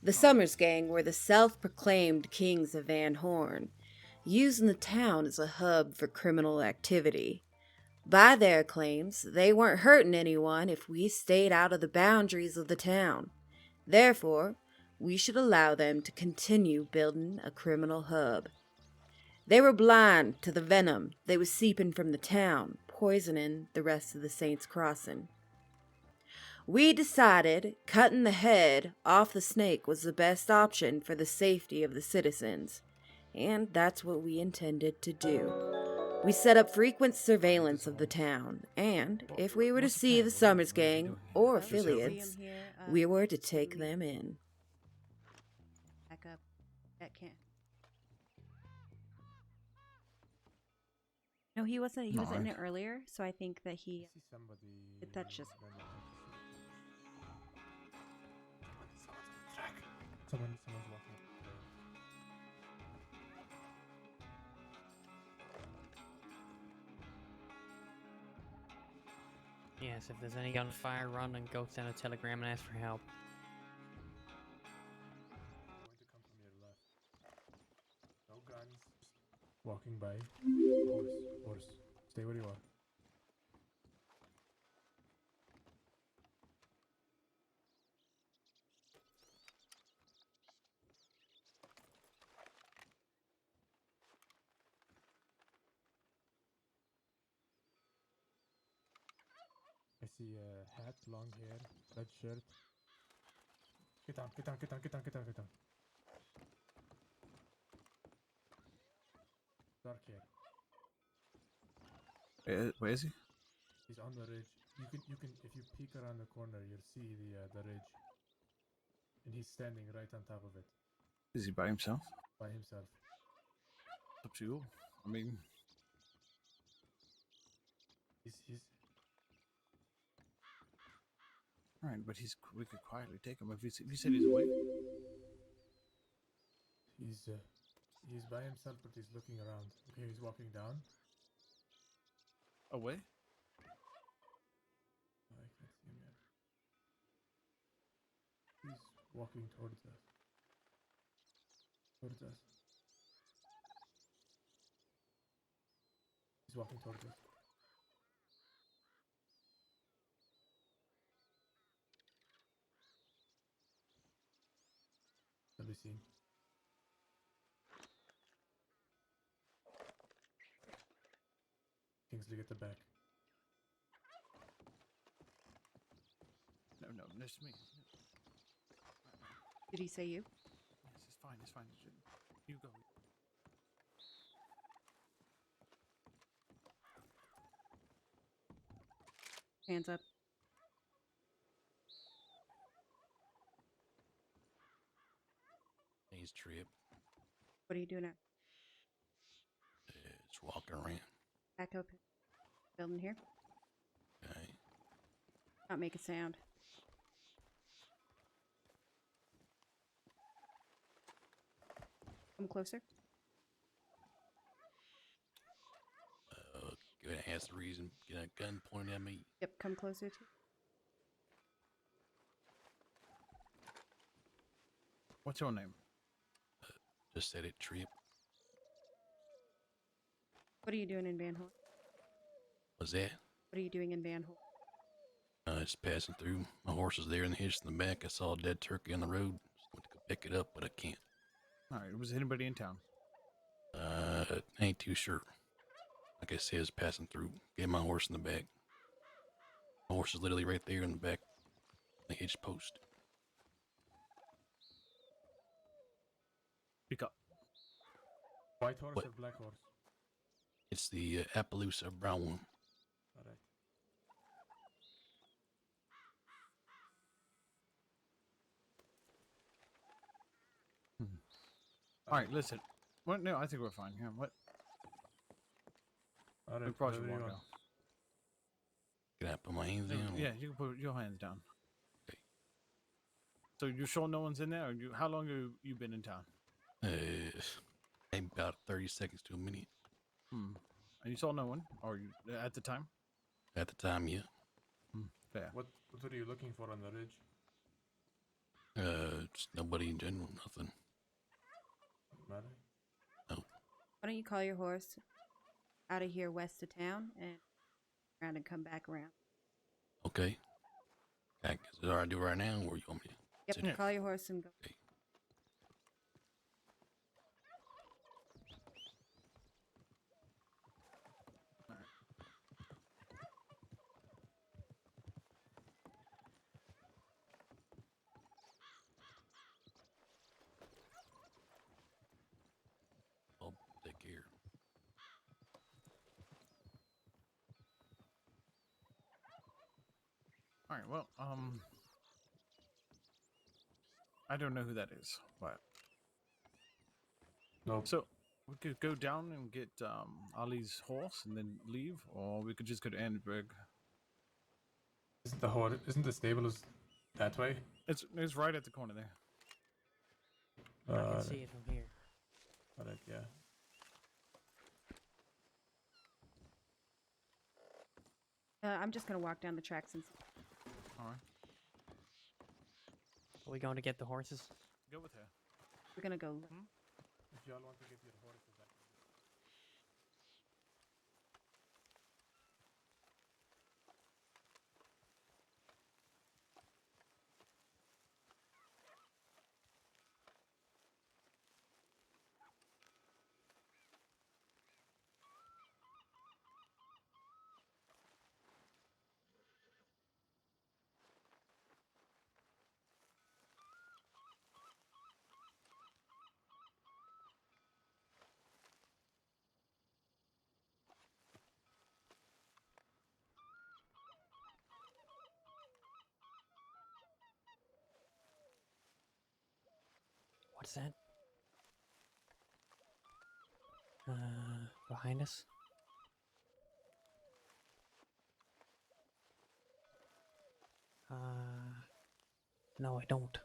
The Summers Gang were the self-proclaimed kings of Van Horn, using the town as a hub for criminal activity. By their claims, they weren't hurting anyone if we stayed out of the boundaries of the town. Therefore, we should allow them to continue building a criminal hub. They were blind to the venom that was seeping from the town, poisoning the rest of the Saints' Crossing. We decided cutting the head off the snake was the best option for the safety of the citizens, and that's what we intended to do. We set up frequent surveillance of the town, and if we were to see the Summers Gang or affiliates, we were to take them in. Back up. That can't. No, he wasn't. He was in it earlier, so I think that he. That's just. Someone's walking. Yes, if there's any gunfire, run and go send a telegram and ask for help. Going to come from your left. No guns. Walking by. Horse. Stay where you are. I see a hat, long hair, red shirt. Get down. Dark hair. Where is he? He's on the ridge. You can if you peek around the corner, you'll see the ridge. And he's standing right on top of it. Is he by himself? By himself. Up to you. I mean, He's right, but we could quietly take him if you said he's away. He's by himself, but he's looking around. Okay, he's walking down. Away? Oh, I can't see him yet. He's walking towards us. He's walking towards us. Let me see. Kingsley, get the back. No, that's me. Did he say you? Yes, it's fine. You go. Hands up. He's Trip. What are you doing now? It's walking around. Back up. Building here. Okay. Not make a sound. Come closer. Gonna ask the reason. Get a gun pointed at me. Yep, come closer to. What's your name? Just said it, Trip. What are you doing in Van Horn? Was that? What are you doing in Van Horn? Just passing through. My horse is there in the hitch in the back. I saw a dead turkey on the road. Just went to go pick it up, but I can't. All right. Was anybody in town? Ain't too sure. Like I said, I was passing through. Get my horse in the back. My horse is literally right there in the back. The hitch post. Pick up. White horse What? or black horse? It's the Appaloosa brown one. Alright. All right, listen. What? No, I think we're fine. Yeah. What? Alright, We probably should whatever walk you now. Can I put my hands down? Yeah, you can put your hands down. Okay. So you sure no one's in there? Or how long have you been in town? Maybe about 30 seconds to a minute. And you saw no one, or you, at the time? At the time, yeah. Fair. What are you looking for on the ridge? Just nobody in general, nothing. Matter? Why don't you call your horse out of here west of town and around and come back around? Okay. Is it all right to do right now, or you want me to? Yep, sit here? call your horse and go. Okay. I'll take care. All right. Well, I don't know who that is, but Nope. so we could go down and get Ali's horse and then leave, or we could just go to Annenberg. Isn't the stables that way? It's right at the corner there. I can see it from here. Alright, yeah. I'm just gonna walk down the tracks and. All right. Are we going to get the horses? Go with her. We're gonna go. If y'all want to give your horses back. What's that? Behind us? No, I don't.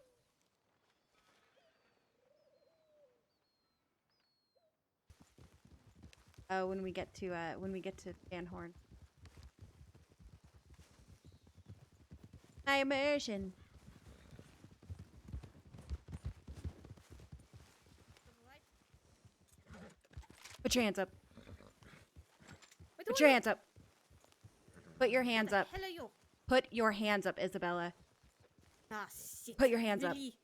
When we get to Van Horn. My immersion. Put your hands up. Put your hands up. Put your hands up. Hello, you. Put your hands up, Isabella. Ah, shit. Put your hands up. Really?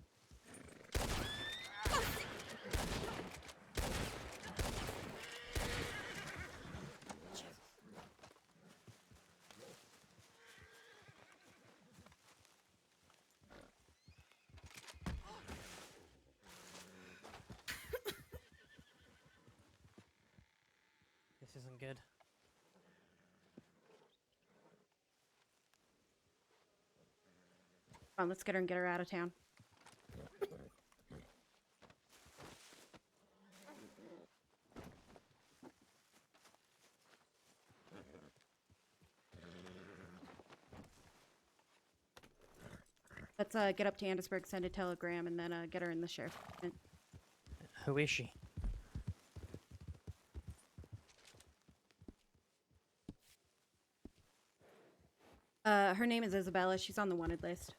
This isn't good. Come on, let's get her and get her out of town. Let's get up to Andesburg, send a telegram, and then get her in the sheriff. Who is she? Her name is Isabella. She's on the wanted list.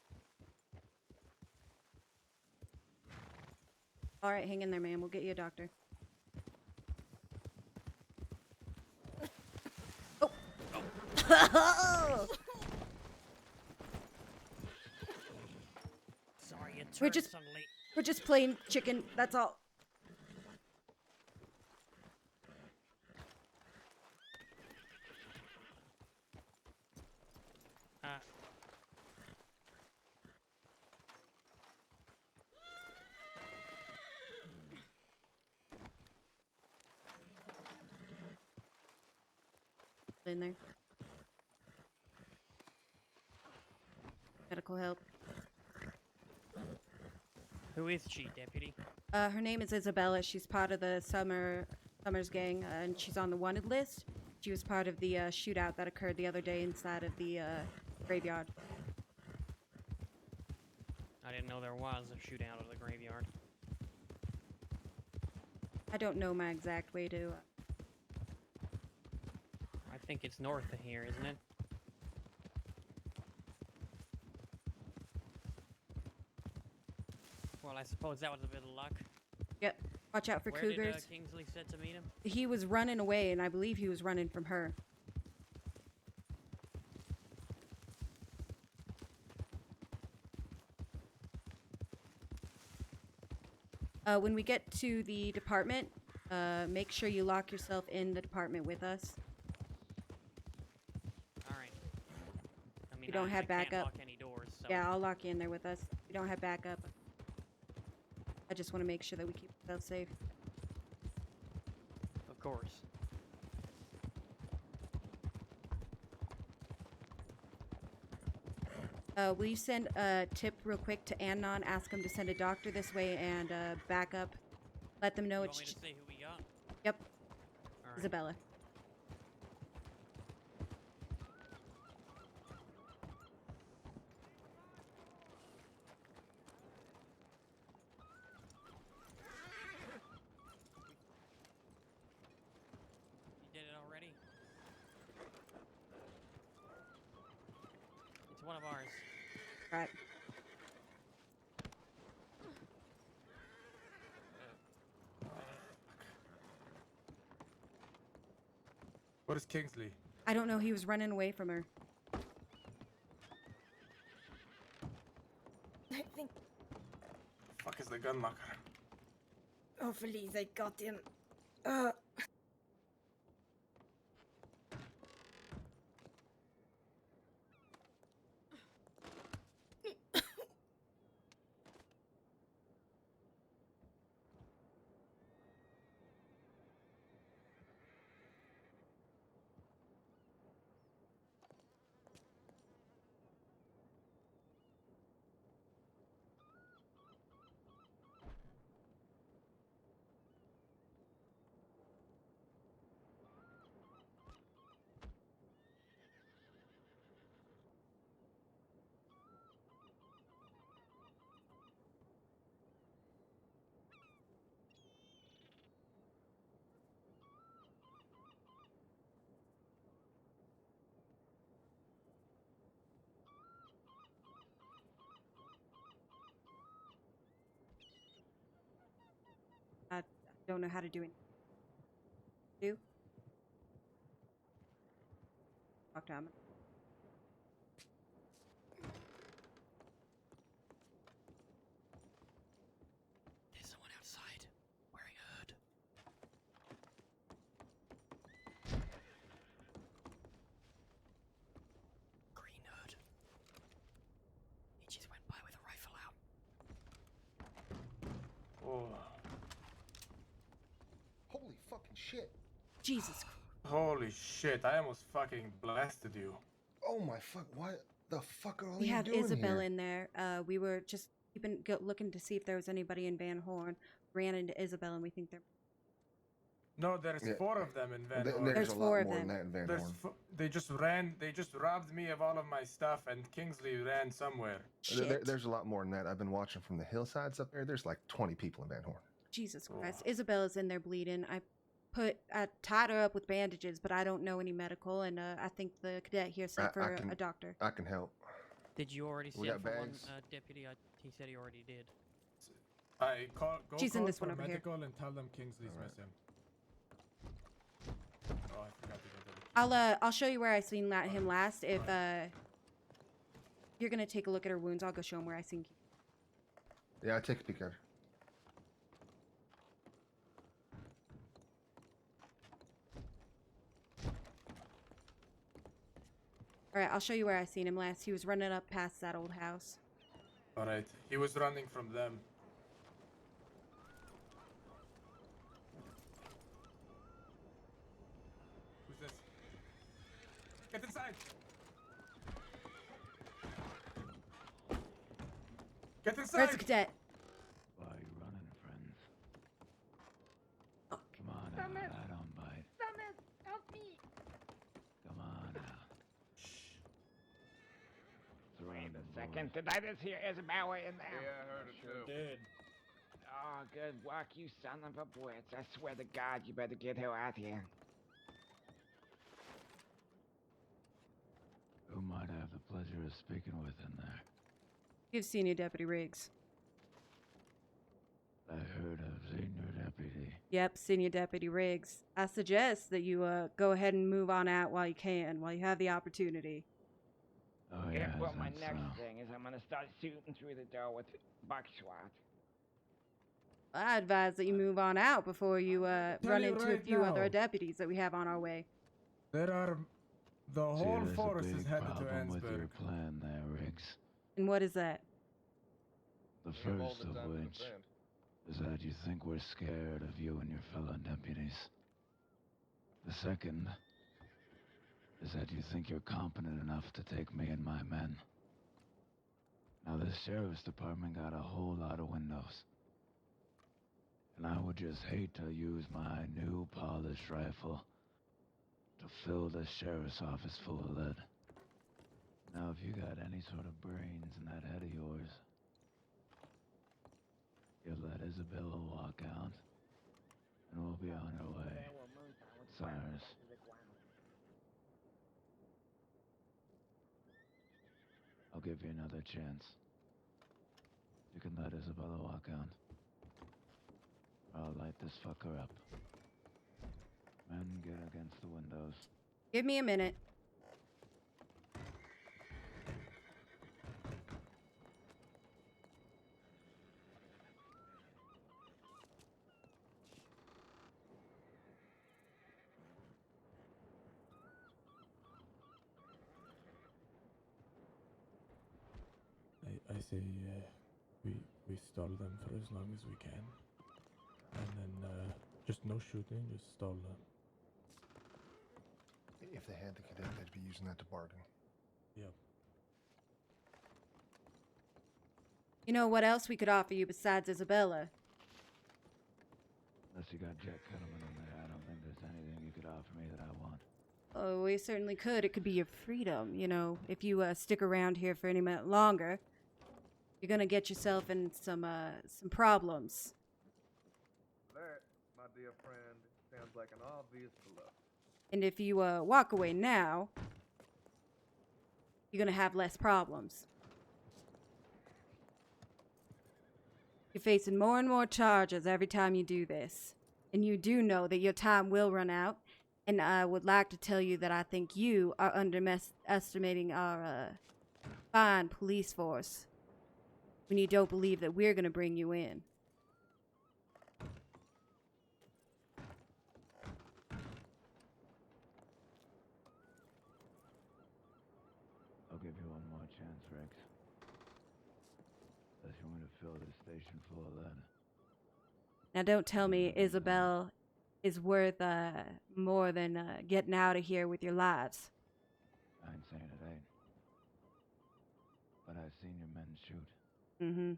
All right, hang in there, ma'am. We'll get you a doctor. Oh. Sorry, it We're turned just- suddenly. We're just plain chicken. That's all. In there. Medical help. Who is she, deputy? Her name is Isabella. She's part of the Summers gang, and she's on the wanted list. She was part of the shootout that occurred the other day inside of the graveyard. I didn't know there was a shootout at the graveyard. I don't know my exact way to. I think it's north of here, isn't it? Well, I suppose that was a bit of luck. Yep. Watch out for Where cougars. did Kingsley said to meet him? He was running away, and I believe he was running from her. When we get to the department, make sure you lock yourself in the department with us. All right. I mean, You don't have I can't backup. lock any doors, so Yeah, I'll lock you in there with us. We don't have backup. I just want to make sure that we keep ourselves safe. of course. Will you send a tip real quick to Anon? Ask him to send a doctor this way and backup. Let them know You it's. want me to say who we got? Yep, All right. Isabella. You did it already? It's one of ours. Right. What is Kingsley? I don't know. He was running away from her. I think Fuck is the gun locker? hopefully they got him. I don't know how to do it. Do? Talk to him. There's someone outside wearing a hood. Green hood. He just went by with a rifle out. Oh, Holy fucking shit. Jesus Christ. holy shit! I almost fucking blasted you. Oh my fuck, what the fuck are all We you have doing Isabella here? in there. We were just looking to see if there was anybody in Van Horn. Ran into Isabella, and we think they're. No, there's Yeah. 4 of them in Van Horn. There's There's a 4 lot of more them. than that in Van There's Horn. they just robbed me of all of my stuff, and Kingsley ran somewhere. Shit. There's a lot more than that. I've been watching from the hillsides up there. There's like 20 people in Van Horn. Jesus Oh. Christ. Isabella's in there bleeding. I tied her up with bandages, but I don't know any medical, and I think the cadet here said for a doctor. I can help. Did you already We send got for one, bags. deputy? He said he already did. Go She's in call this for one over here. medical and tell them Kingsley's Alright. missing. Oh, I forgot to get the I'll show you where I seen him last. If you're gonna take a look at her wounds, I'll go show him where I seen. Yeah, I take a peek at her. All right, I'll show you where I seen him last. He was running up past that old house. Alright, he was running from them. Who's this? Get inside! Get inside! Where's the cadet? Why are you running, friends? Oh. Come on out, I don't bite. Thomas, help me! Come on out. Wait a second. Did I just hear Isabella in there? Yeah, I heard it too. Did. Oh, good work, you son of a bitch. I swear to God, you better get her out here. Who might I have the pleasure of speaking with in there? You've seen you, Deputy Riggs. Yep, Senior Deputy Riggs. I suggest that you go ahead and move on out while you can, while you have the opportunity. Oh, Guess yeah, what my that's next so. thing is? I'm gonna start shooting through the door with buckshot. I advise that you move on out before you run you into a right few other now. deputies that we have on our way. There are the See, whole there's force a is big headed to problem with your Ansburg. plan there, Riggs. And what is that? The first of which is that you think we're scared of you and your fellow deputies. The second is that you think you're competent enough to take me and my men. Now, the sheriff's department got a whole lot of windows. And I would just hate to use my new polished rifle to fill the sheriff's office full of lead. Now, if you got any sort of brains in that head of yours, you'll let Isabella walk out, and we'll be on our way. Cyrus. I'll give you another chance. You can let Isabella walk out. I'll light this fucker up. Men, get against the windows. Give me a minute. I say we stall them for as long as we can, and then just no shooting, just stall them. If they had the cadet, they'd be using that to bargain. Yep. You know what else we could offer you besides Isabella? Unless you got Jack Kettleman in there, I don't think there's anything you could offer me that I want. Oh, we certainly could. It could be your freedom, you know, if you stick around here for any minute longer. You're gonna get yourself in some problems. That, my dear friend, sounds like an obvious bluff. And if you walk away now, you're gonna have less problems. You're facing more and more charges every time you do this. And you do know that your time will run out. And I would like to tell you that I think you are underestimating our fine police force when you don't believe that we're going to bring you in. I'll give you one more chance, Rex. Unless you want me to fill this station full of lead. Now don't tell me Isabel is worth more than getting out of here with your lives. I ain't saying it ain't. But I've seen your men shoot. Mm-hmm.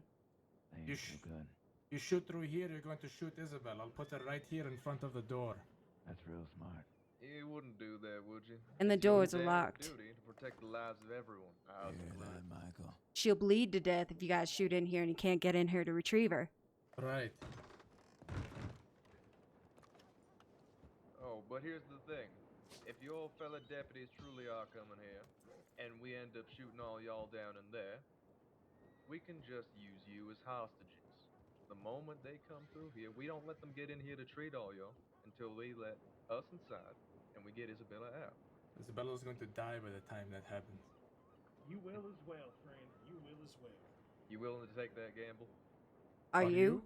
They You ain't so good. You shoot through here, you're going to shoot Isabel. I'll put her right here in front of the door. That's real smart. You wouldn't do that, would you? And the It's your doors are damn locked. duty to protect the lives of everyone. Ours You hear included. that, Michael? She'll bleed to death if you guys shoot in here and you can't get in here to retrieve her. Right. Oh, but here's the thing. If your fellow deputies truly are coming here, and we end up shooting all y'all down in there, we can just use you as hostages. The moment they come through here, we don't let them get in here to treat all y'all until we let us inside and we get Isabella out. Isabella's going to die by the time that happens. You will as well, friend. You will as well. You willing to take that gamble? Are you?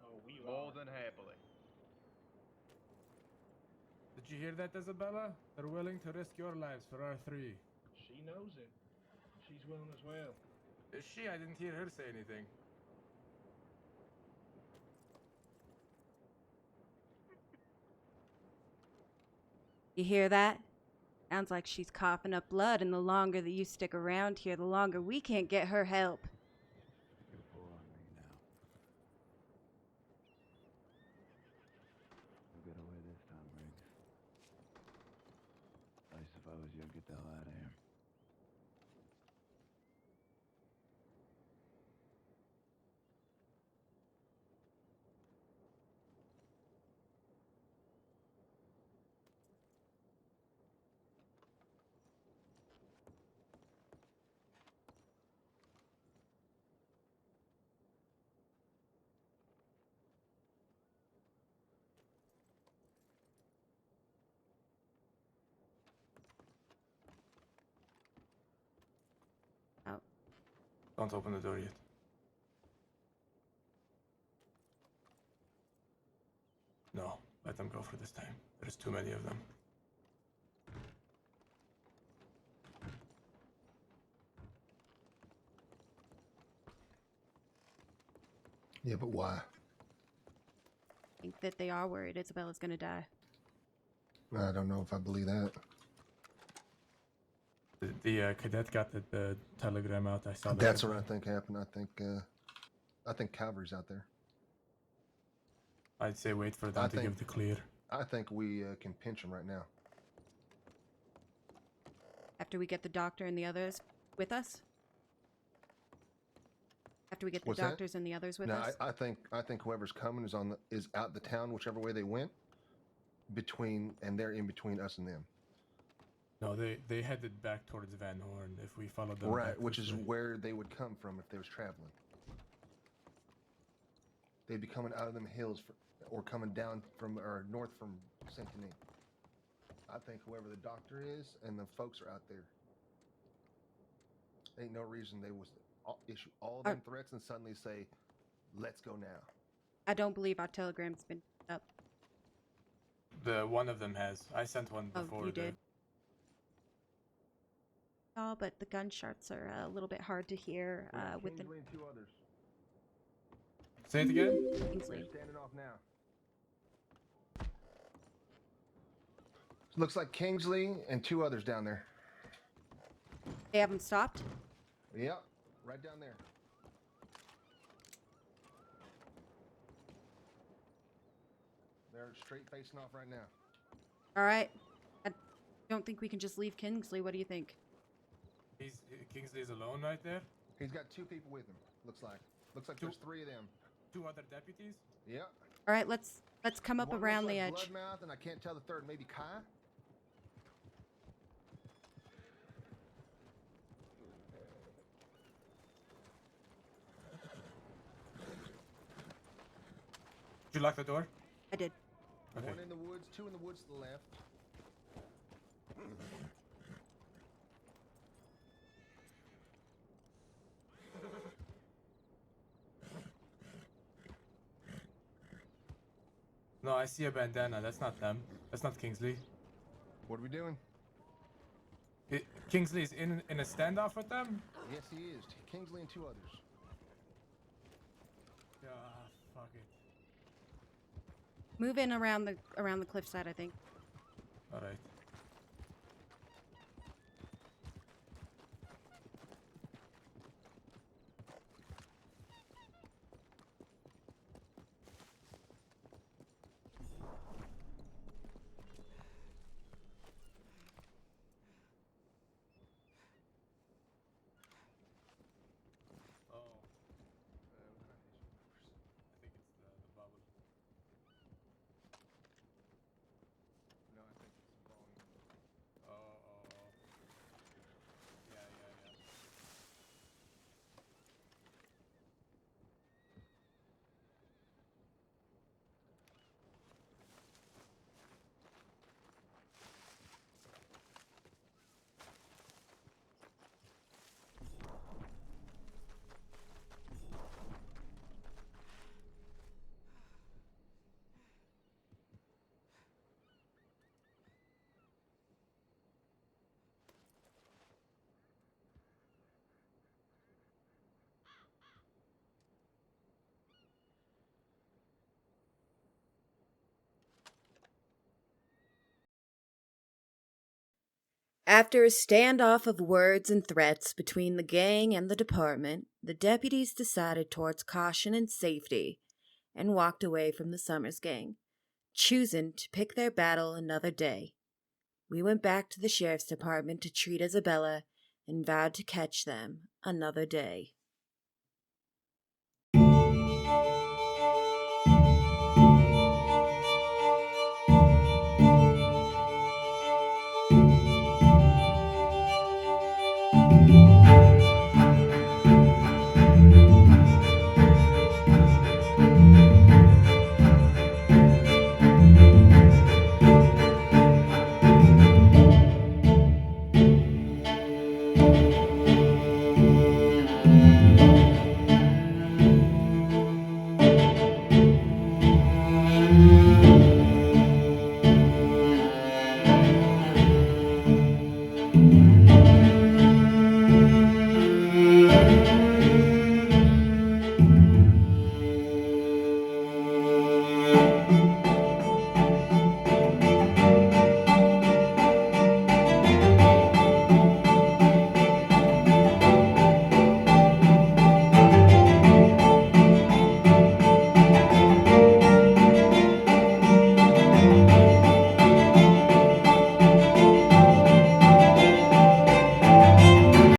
Oh, we More are. than happily. Did you hear that, Isabella? They're willing to risk your lives for our three. She knows it. She's willing as well. Is she? I didn't hear her say anything. You hear that? Sounds like she's coughing up blood, and the longer that you stick around here, the longer we can't get her help. You're poor on me now. You'll get away this time, Riggs. At least if I was you, I'd get the hell out of here. Don't open the door yet. No, let them go for this time. There's too many of them. Yeah, but why? I think that they are worried Isabella's gonna die. I don't know if I believe that. The cadet got the telegram out. I saw that. That's what I think happened. I think Calvary's out there. I'd say wait for them to give the clear. I think we can pinch him right now. After we get the doctor and the others with us? After we get the What's that? doctors and the others with No, us? I think whoever's coming is out the town, whichever way they went. They're in between us and them. No, they headed back towards Van Horn. If we follow them, Right, back which this is way. where they would come from if they was traveling. They'd be coming out of them hills or coming down from or north from Saint Denis. I think whoever the doctor is and the folks are out there. Ain't no reason they was issue all them threats and suddenly say, "Let's go now." I don't believe our telegram's been up. The one of them has. I sent one Oh, before. you did? Oh, but the gunshots are a little bit hard to hear with the... Kingsley and two others. Say it again? Kingsley. They're standing off now. Looks like Kingsley and two others down there. They haven't stopped? Yep, right down there. They're straight facing off right now. All right. I don't think we can just leave Kingsley. What do you think? Kingsley's alone right there? He's got two people with him, looks like. Looks like there's three of them. Two other deputies? Yep. All right, let's come up One around looks the like edge. Bloodmouth, and I can't tell the third. Maybe Kai? Did you lock the door? I did. Okay. One in the woods, two in the woods to the left. No, I see a bandana. That's not them. That's not Kingsley. What are we doing? Kingsley's in a standoff with them? Yes, he is. Kingsley and two others. Yeah, fuck it. Move in around the cliffside, I think. All right. After a standoff of words and threats between the gang and the department, the deputies decided towards caution and safety and walked away from the Summers gang, choosing to pick their battle another day. We went back to the sheriff's department to treat Isabella and vowed to catch them another day.